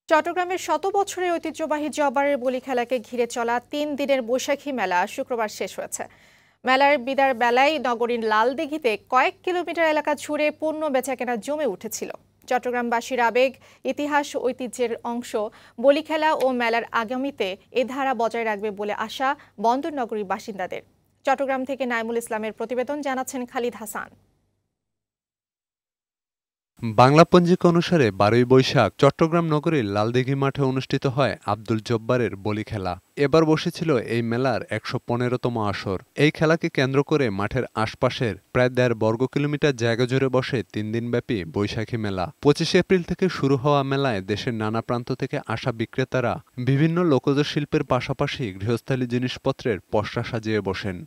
চট্টগ্রামের শত বছরের ঐতিহ্যবাহী জব্বারের বলি খেলাকে ঘিরে চলা ৩ দিনের বৈশাখী মেলা শুক্রবার শেষ হয়েছে। মেলার বিদার বেলায় নগরীর লালদিঘিতে কয়েক কিলোমিটার এলাকা জুড়ে পণ্য বেচাকেনা জমে উঠেছিল। চট্টগ্রামবাসীর আবেগ, ইতিহাস, ঐতিহ্যের অংশ বলি খেলা ও মেলার আগামীতে এ ধারা বজায় রাখবে বলে আশা বন্দর নগরীর বাসিন্দাদের। চট্টগ্রাম থেকে নাইমুল ইসলামের প্রতিবেদন, জানাচ্ছেন খালিদ হাসান। বাংলা পঞ্জিকা অনুসারে 12ই বৈশাখ চট্টগ্রাম নগরীর লালদিঘি মাঠে অনুষ্ঠিত হয় আব্দুল জব্বারের বলি খেলা। এবার বসেছিল এই মেলার ১১৫তম আসর। এই খেলাকে কেন্দ্র করে মাঠের আশপাশের প্রায় ১.৫ বর্গ কিলোমিটার জায়গা জুড়ে বসে ৩ দিনব্যাপী বৈশাখী মেলা। ২৫ এপ্রিল থেকে শুরু হওয়া মেলায় দেশের নানা প্রান্ত থেকে আসা বিক্রেতারা বিভিন্ন লোকজ শিল্পের পাশাপাশি গৃহস্থালী জিনিসপত্রের পসরা সাজিয়ে বসেন।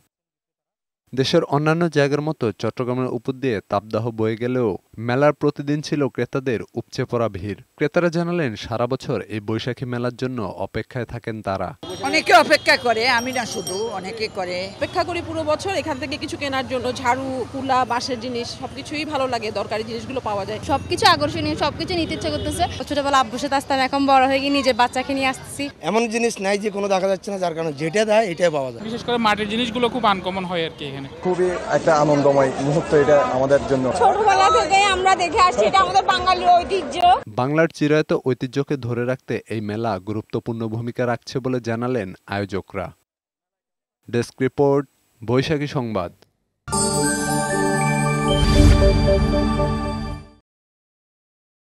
দেশের অন্যান্য জায়গার মতো চট্টগ্রামের উপর দিয়ে তাপদাহ বয়ে গেলেও মেলার প্রতিদিন ছিল ক্রেতাদের উপচে পড়া ভিড়। ক্রেতারা জানালেন সারা বছর এই বৈশাখী মেলার জন্য অপেক্ষায় থাকেন তারা। অনেকে অপেক্ষা করে, আমি না শুধু, অনেকে করে। অপেক্ষা করি পুরো বছর এখান থেকে কিছু কেনার জন্য। ঝাড়ু, কুলা, বাঁশের জিনিস সবকিছুই ভালো লাগে, দরকারি জিনিসগুলো পাওয়া যায়। সবকিছু আকর্ষণীয়, সবকিছু নিতে ইচ্ছা করতেছে। ছোটবেলা আব্বুর সাথে আসতাম, এখন বড় হয়ে গিয়ে নিজের বাচ্চাকে নিয়ে আসতেছি। এমন জিনিস নাই যে কোনো দেখা যাচ্ছে না, যার কারণে যেটা দেয় এটাই পাওয়া যায়। বিশেষ করে মাটির জিনিসগুলো খুব আনকমন হয় আর কি। এখানে খুবই একটা আনন্দময় মুহূর্ত এটা আমাদের জন্য। ছোটবেলা থেকে আমরা দেখে আসছি, এটা আমাদের বাঙালির ঐতিহ্য। বাংলার চিরায়ত ঐতিহ্যকে ধরে রাখতে এই মেলা গুরুত্বপূর্ণ ভূমিকা রাখছে বলে জানালেন আয়োজকরা। ডেস্ক রিপোর্ট, বৈশাখী সংবাদ।